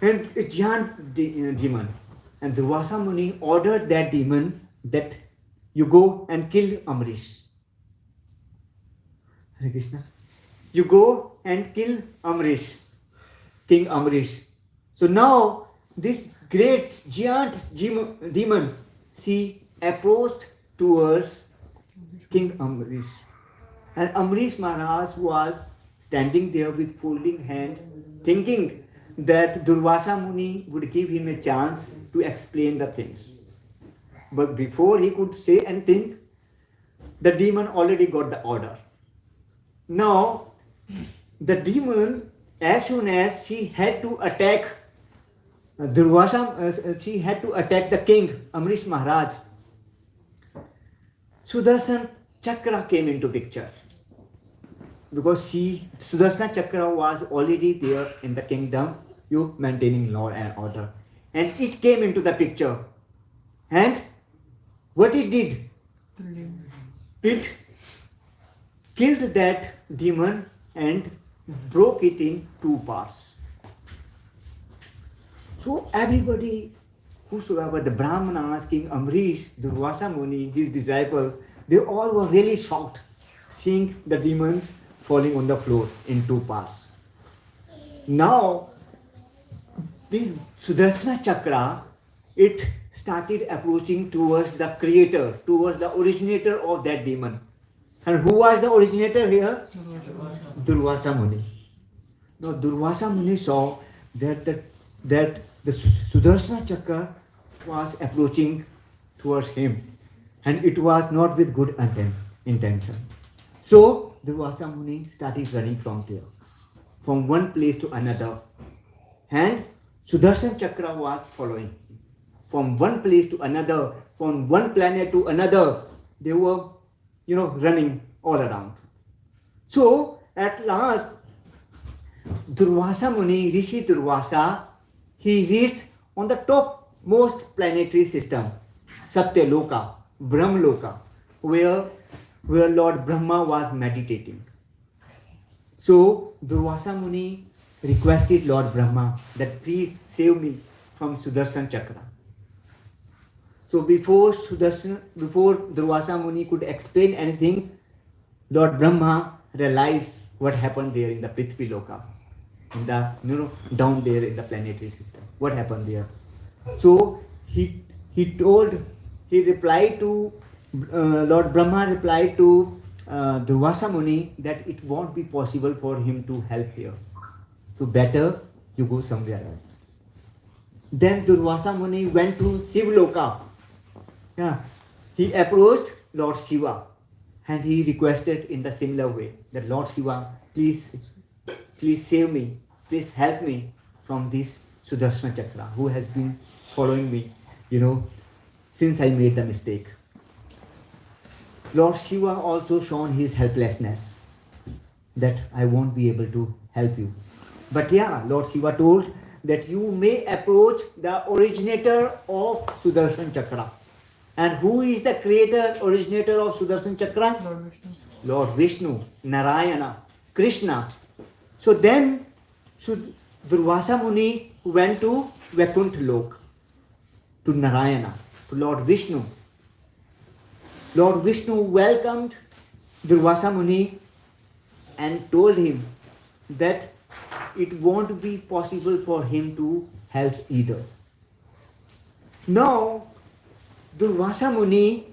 and a giant demon. And Durvasa Muni ordered that demon that you go and kill Amrish. Hare Krishna. You go and kill Amrish, King Amrish. So now this great giant demon, she approached towards King Amrish. And Amrish Maharaj was standing there with folding hand, thinking that Durvasa Muni would give him a chance to explain the things. But before he could say anything, the demon already got the order. Now, the demon, as soon as she had to attack she had to attack the king, Amrish Maharaj, Sudarshan Chakra came into picture. Because Sudarshan Chakra was already there in the kingdom, you maintaining law and order. And it came into the picture. And what it did, it killed that demon and broke it in two parts. So everybody, whosoever, the Brahmanas, King Amrish, Durvasa Muni, his disciple, they all were really shocked seeing the demons falling on the floor in two parts. Now, this Sudarsana Chakra, it started approaching towards the creator, towards the originator of that demon. And who was the originator here? Durvasa Muni. Now, Durvasa Muni saw that the Sudarsana Chakra was approaching towards him, and it was not with good intention. So Durvasa Muni started running from there, from one place to another, and Sudarsana Chakra was following from one place to another, from one planet to another. They were, running all around. So at last, Durvasa Muni, Rishi Durvasa, he reached on the topmost planetary system, Satyaloka, Brahmaloka, where Lord Brahma was meditating. So Durvasa Muni requested Lord Brahma that please save me from Sudarshan Chakra. So before Durvasa Muni could explain anything, Lord Brahma realized what happened there in the Prithvi Loka, in the down there in the planetary system. What happened there? So Lord Brahma replied to Durvasa Muni that it won't be possible for him to help here. So better you go somewhere else. Then Durvasa Muni went to Shiv Loka. Yeah. He approached Lord Shiva and he requested in the similar way that Lord Shiva, please save me, please help me from this Sudarsana Chakra who has been following me, since I made the mistake. Lord Shiva also shown his helplessness that I won't be able to help you. But yeah, Lord Shiva told that you may approach the originator of Sudarshan Chakra. And who is the creator, originator of Sudarshan Chakra? Lord Vishnu. Lord Vishnu, Narayana, Krishna. So then Durvasa Muni went to Vaikuntha Lok, to Narayana, to Lord Vishnu. Lord Vishnu welcomed Durvasa Muni and told him that it won't be possible for him to help either. Now, Durvasa Muni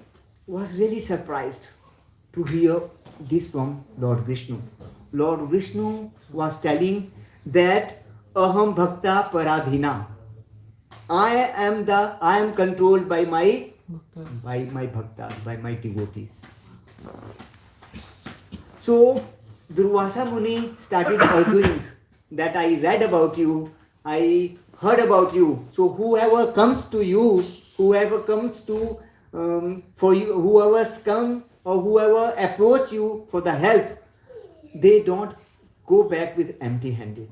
was really surprised to hear this from Lord Vishnu. Lord Vishnu was telling that Aham Bhakta Paradhina. I am controlled by my bhaktas, by my devotees. So Durvasa Muni started arguing that I read about you, I heard about you. So whoever comes to you, whoever comes to for you, whoever's come or whoever approach you for the help, they don't go back with empty-handed.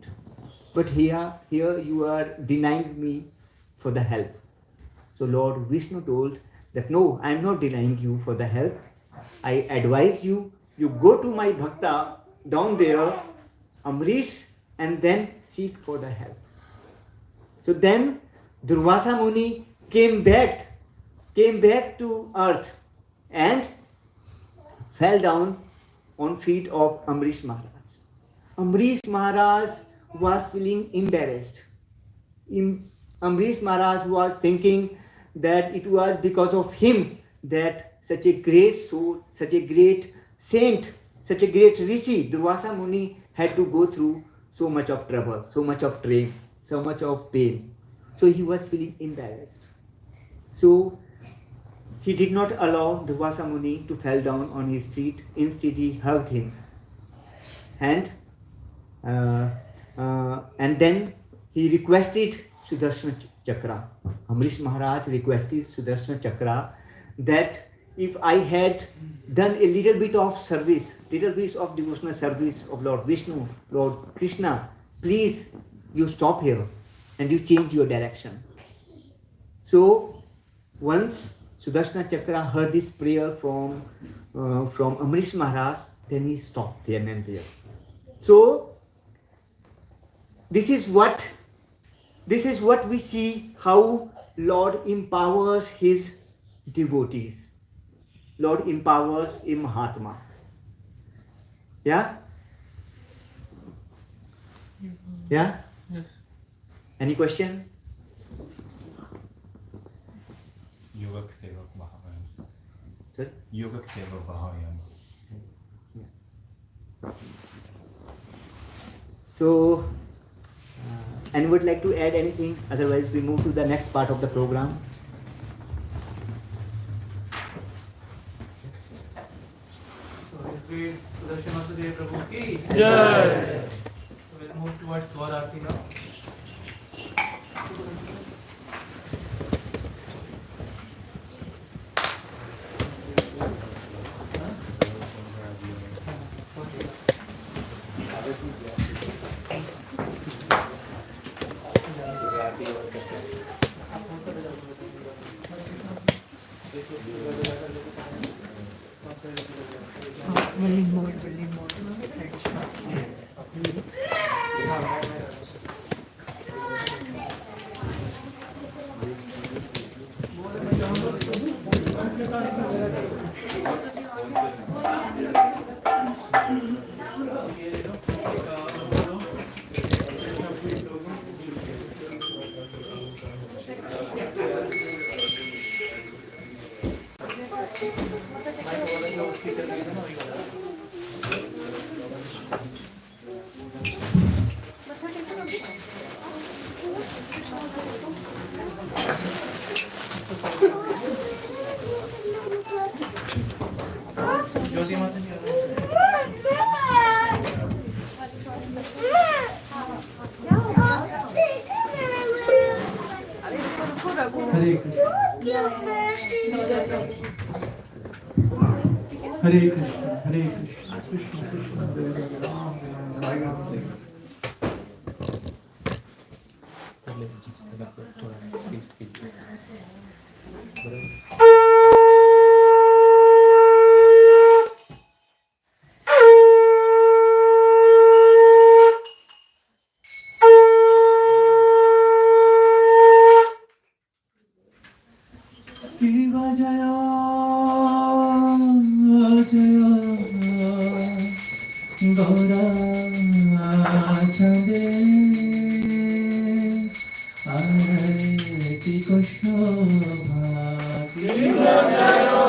But here you are denying me for the help. So Lord Vishnu told that no, I am not denying you for the help. I advise you go to my bhakta down there, Amrish, and then seek for the help. So then Durvasa Muni came back to earth and fell down on feet of Amrish Maharaj. Amrish Maharaj was feeling embarrassed. Amrish Maharaj was thinking that it was because of him that such a great soul, such a great saint, such a great rishi, Durvasa Muni, had to go through so much of trouble, so much of so much of pain. So he was feeling embarrassed. So he did not allow Durvasa Muni to fall down on his feet. Instead, he hugged him. And then he requested Sudarshan Chakra. Amrish Maharaj requested Sudarshan Chakra that if I had done a little bit of service, little bit of devotional service of Lord Vishnu, Lord Krishna, please you stop here and you change your direction. So once Sudarshan Chakra heard this prayer from Amrish Maharaj, then he stopped there and there. So this is what we see, how Lord empowers his devotees. Lord empowers a Mahatma. Yeah? Yeah? Yes. Any question? Yogak Sevak Bhavayam. Sorry? Yogak Sevak Bhavayam. So, and would like to add anything? Otherwise, we move to the next part of the program. So His Grace Sudarshan Vasudev Prabhu ki Jai. So we'll move towards Gaurati now. Jyoti Mata ji, Hare Krishna. Hare Krishna. Hare Krishna. Krishna Krishna. Hare Hare. Ram Ram. Hare Hare. Shiva Jaya, Jaya, Gaura Chande, Arati Kushobha. Shiva Jaya,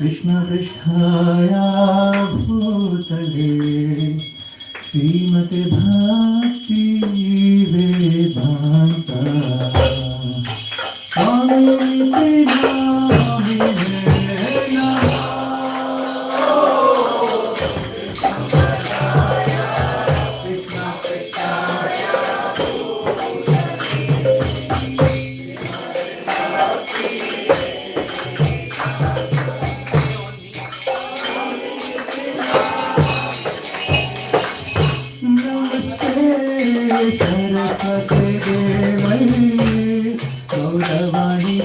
Krishna Krishnaya Bhutale Srimate Bhakti Vedanta Swami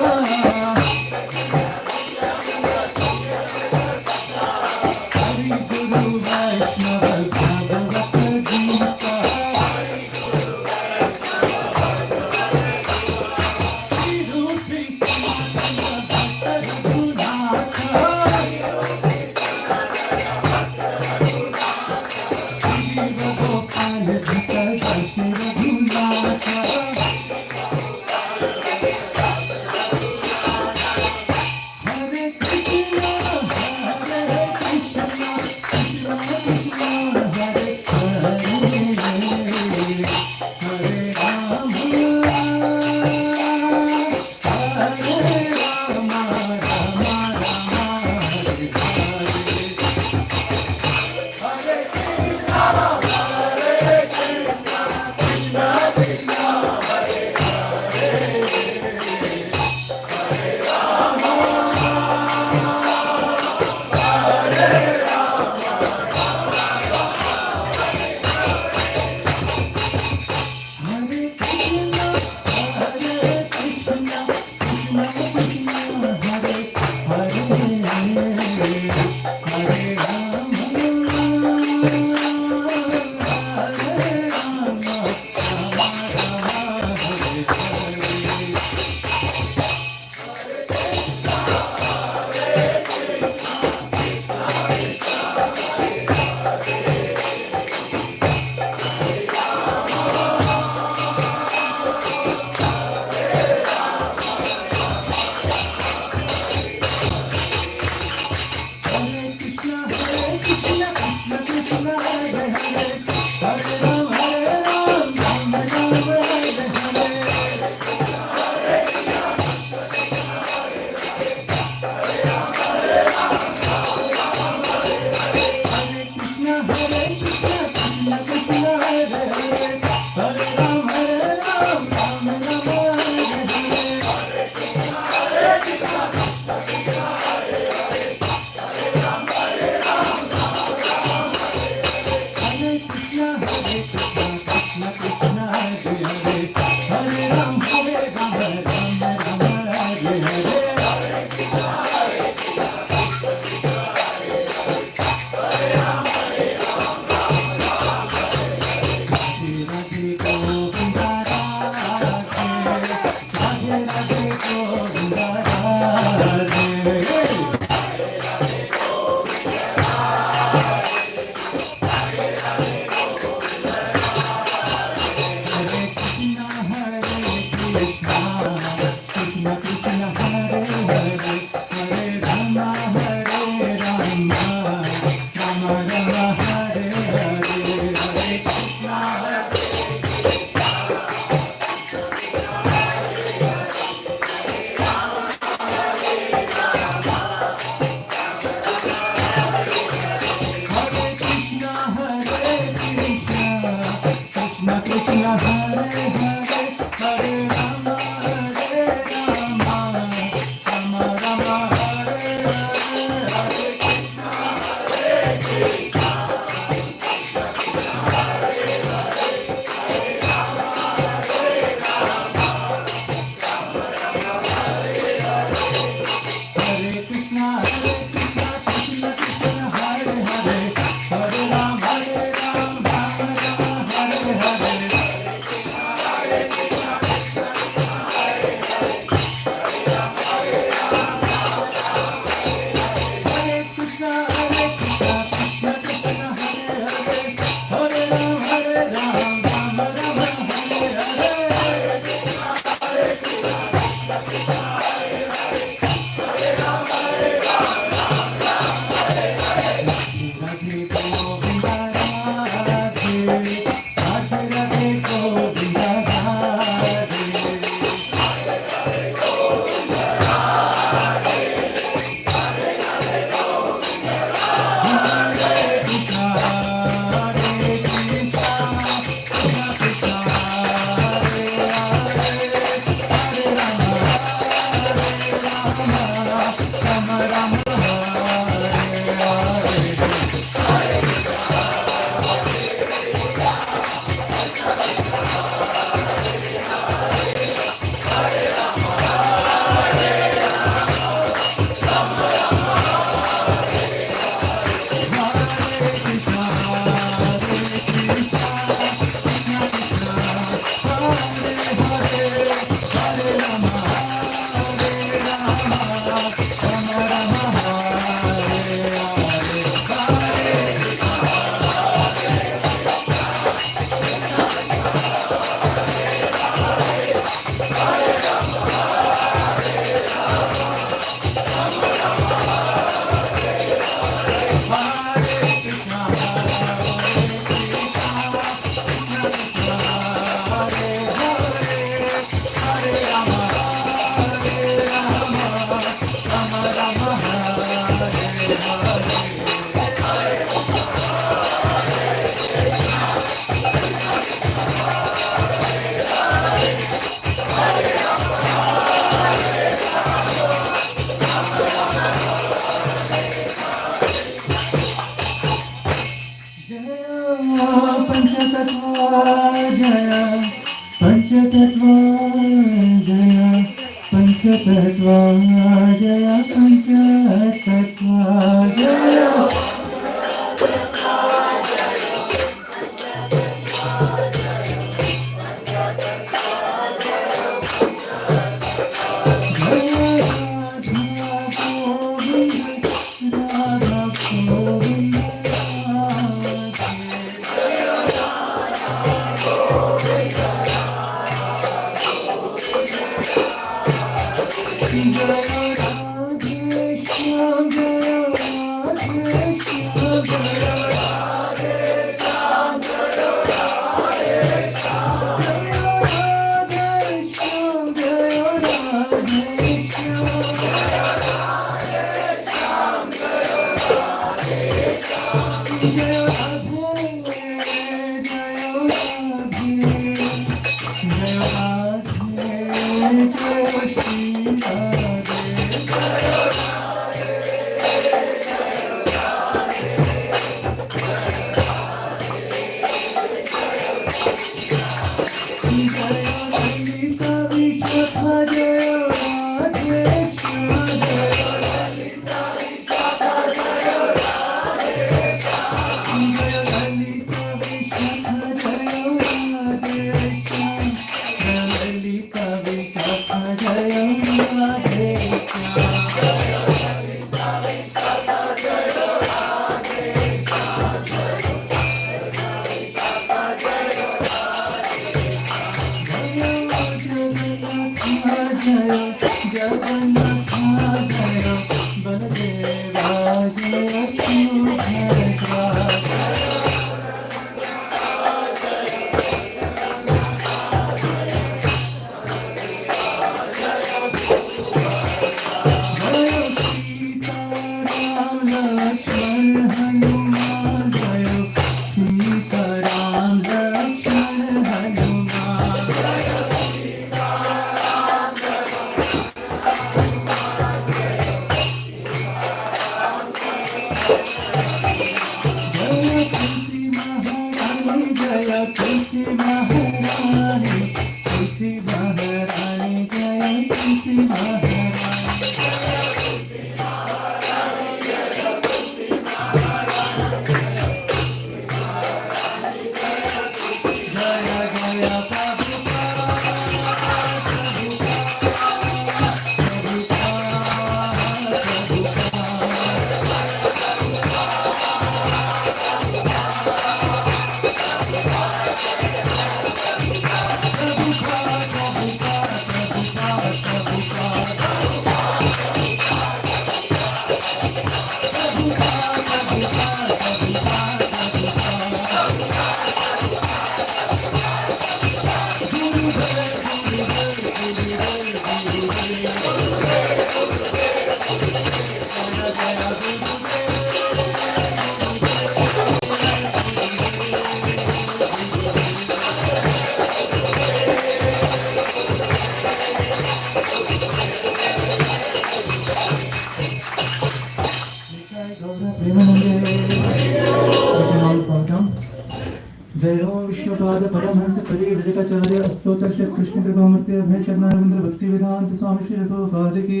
जय ओम विष्णुपाद परमहंस परिव्रजकाचार्य अस्तोत्र श्री कृष्ण कृपामूर्ति अभय चरणारविंद भक्ति वेदांत स्वामी श्री प्रभुपाद की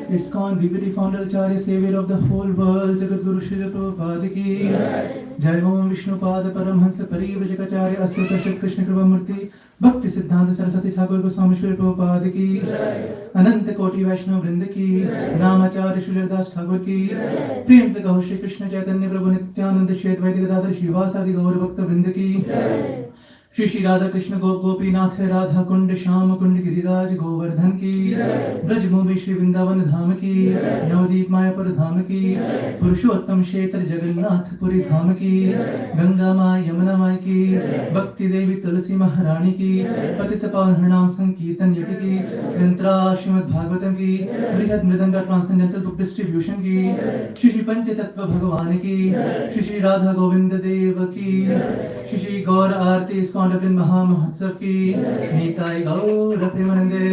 ISKCON BBT founder Acharya savior of the whole world Jagat Guru Shri Prabhupada की जय ओम विष्णुपाद परमहंस परिव्रजकाचार्य अस्तोत्र श्री कृष्ण कृपामूर्ति भक्ति सिद्धांत सरस्वती ठाकुर गोस्वामी श्री प्रभुपाद की अनंत कोटि वैष्णव वृंद की नामाचार्य श्रीदास ठाकुर की प्रेम से कहो श्री कृष्ण चैतन्य प्रभु नित्यानंद श्री अद्वैत गदाधर श्रीवासादि गौर भक्त वृंद की श्री श्री राधा कृष्ण गोपीनाथ राधा कुंड श्याम कुंड गिरिराज गोवर्धन की ब्रजभूमि श्री वृंदावन धाम की नवदीप मायापुर धाम की पुरुषोत्तम क्षेत्र जगन्नाथ पुरी धाम की गंगा माँ यमुना माई की भक्ति देवी तुलसी महारानी की पतित पावन नाम संकीर्तन यति की ग्रंथरा श्रीमद् भागवतम की बृहद मृदंगा ट्रांसेंडेंटल बुक डिस्ट्रीब्यूशन की श्री श्री पंच तत्व भगवान की श्री श्री राधा गोविंद देव की श्री श्री गौर आरती ISKCON महा महोत्सव की नीताई गौर प्रेमानंदे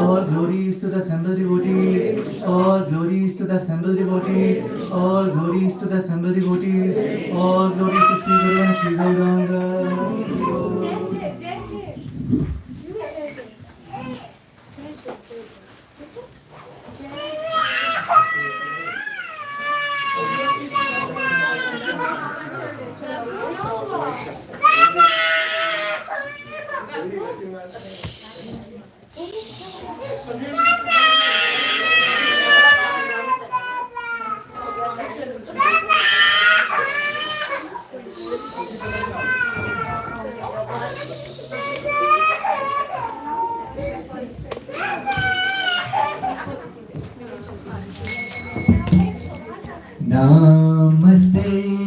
all glories to the assembled devotees all glories to the assembled devotees all glories to the assembled devotees all glories to Sri Guru and Sri Gauranga Namaste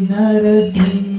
Narasimhaya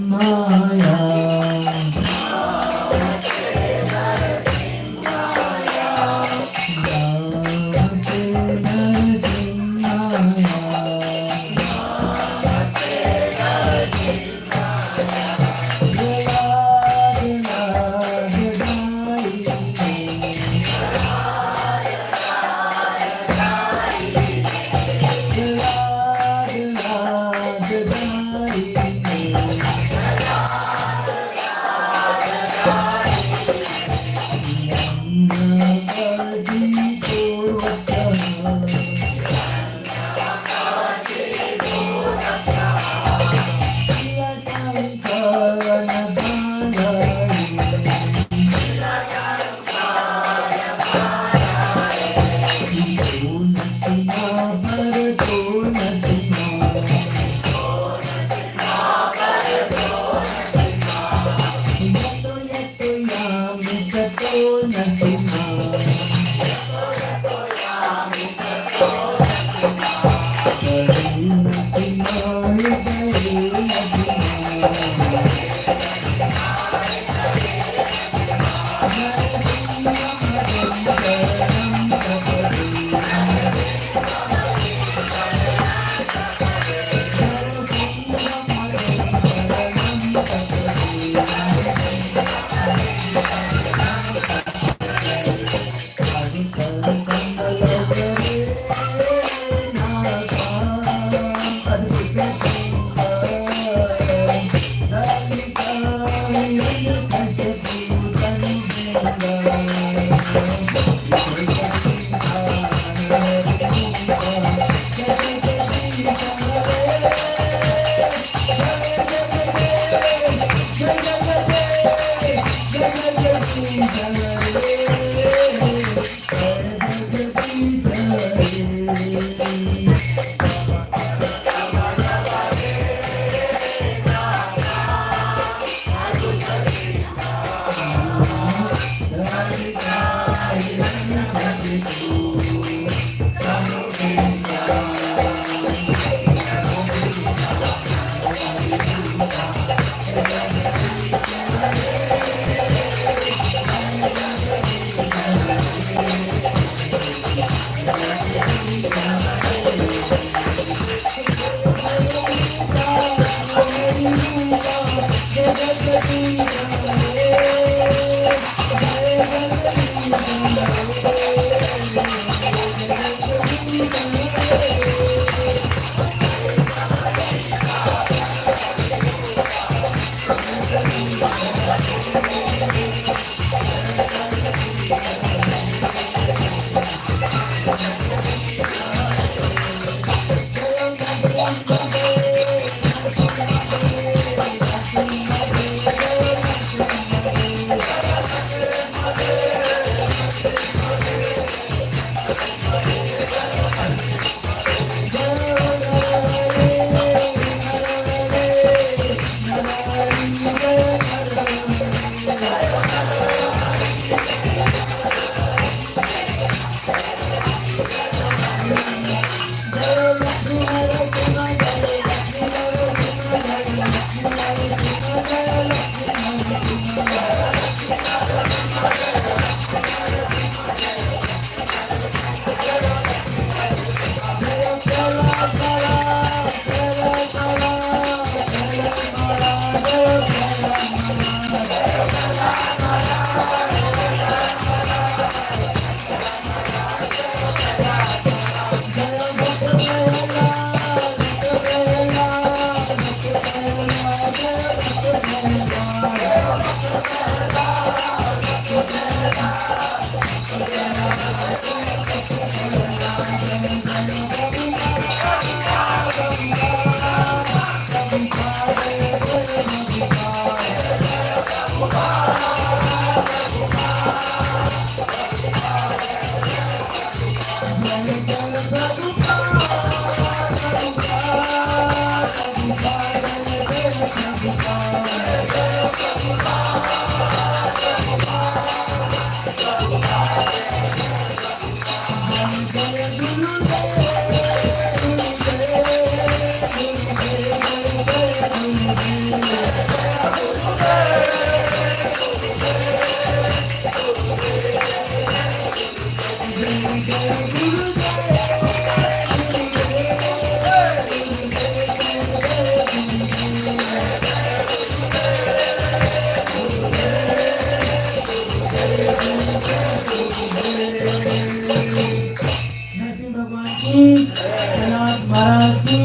Narasimha भगवान की, जगन्नाथ महाराज की,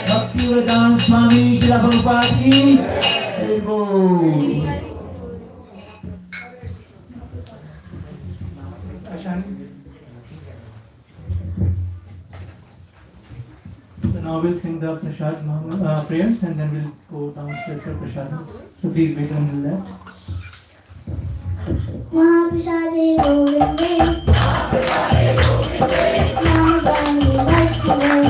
भक्ति वेदांत स्वामी श्री प्रभुपाद की। हरि बोल। So now we'll sing the prasad prayers and then we'll go downstairs for prasad. So please wait until that. महाप्रसादे Govinde महागामि वैष्णवे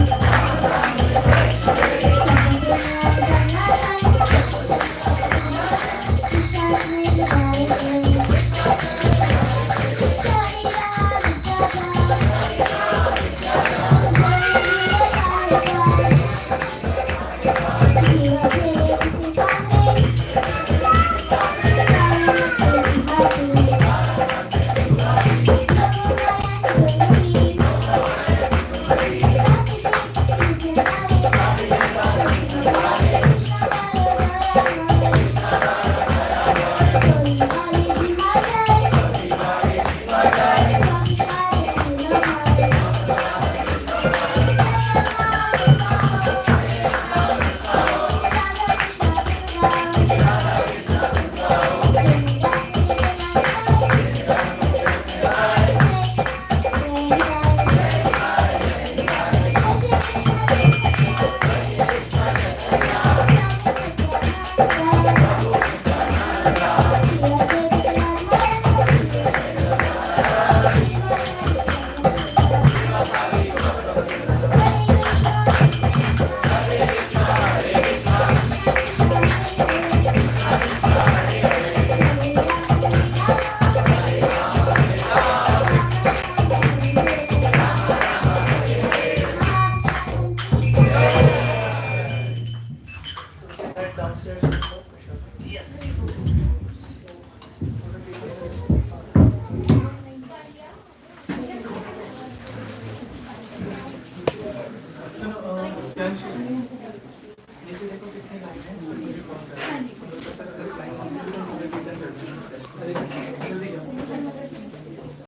Right downstairs. Yes.